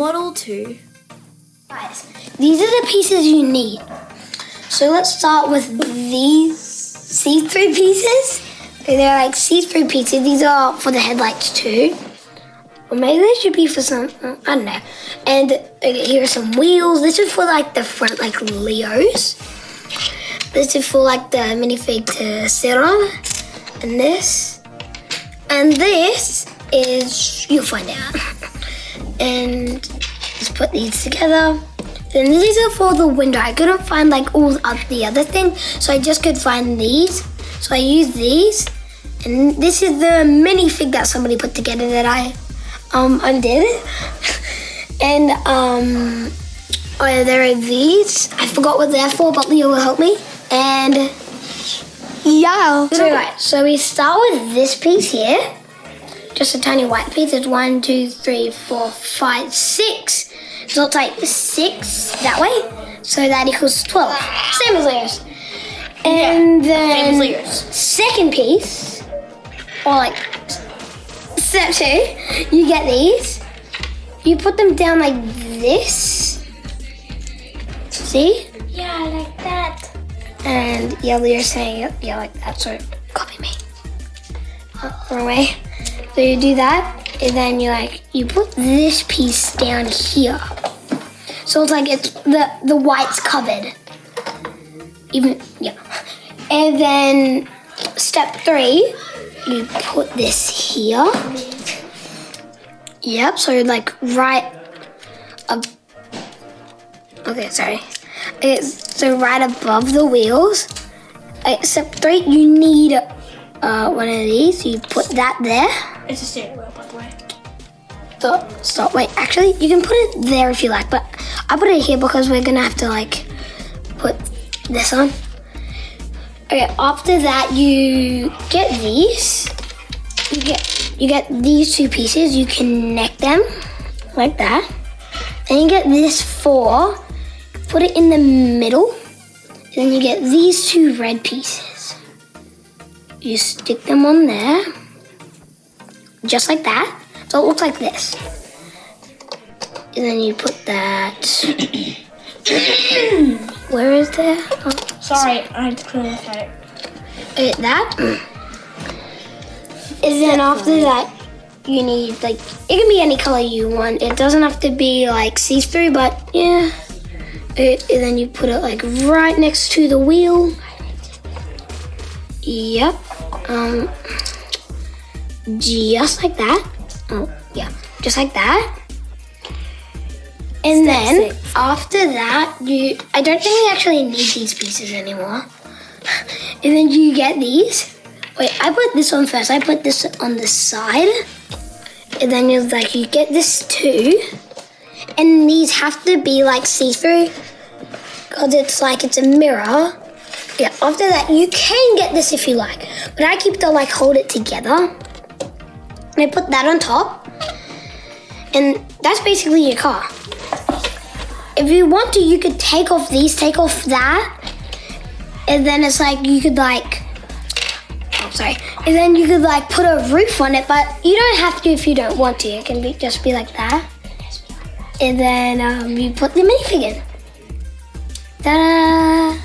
Model 2. Guys, these are the pieces you need. So let's start with these see-through pieces. Okay, they're like see-through pieces. These are for the headlights too. Or maybe they should be for some, I don't know. And okay, here are some wheels. This is for like the front, like Leos. This is for like the minifig to sit on. And this is, you'll find out. And let's put these together. Then these are for the window. I couldn't find like all of the other things, so I just could find these. So I used these. And this is the minifig that somebody put together that I undid. And oh yeah, there are these. I forgot what they're for, but Leo will help me. And yeah. So we start with this piece here. Just a tiny white piece. It's 1, 2, 3, 4, 5, 6. So it's like 6 that way. So that equals 12. Same as Leo's. And then same as Leo's. Second piece, or like step 2, you get these. You put them down like this. See? Yeah, like that. And yeah, Leo's saying yeah like that. So copy me. Wrong way. So you do that, and then you put this piece down here. So it's like it's the white's covered. Even yeah. And then step 3, you put this here. Yep, so like right up. Okay, sorry. Okay, so right above the wheels. Step 3, you need one of these. You put that there. It's a steering wheel, by the way. So wait, actually you can put it there if you like, but I put it here because we're gonna have to like put this on. Okay, after that you get these. You get these 2 pieces, you connect them like that. Then you get this 4, put it in the middle, and then you get these 2 red pieces. You stick them on there, just like that. So it looks like this. And then you put that. Where is that? Oh. Sorry, I had to clear my throat. Okay, that. And then after that, you need like, it can be any color you want. It doesn't have to be like see-through, but yeah. And then you put it like right next to the wheel. Yep. Just like that. Oh, yeah, just like that. And then after that, I don't think we actually need these pieces anymore. And then you get these. Wait, I put this on first. I put this on the side. And then you get this too. And these have to be like see-through because it's a mirror. Yeah, after that, you can get this if you like. But I keep to hold it together. And I put that on top. And that's basically your car. If you want to, you could take off these, take off that. And then it's you could and then you could put a roof on it, but you don't have to if you don't want to. It can just be like that. And then you put the minifig in. Ta-da!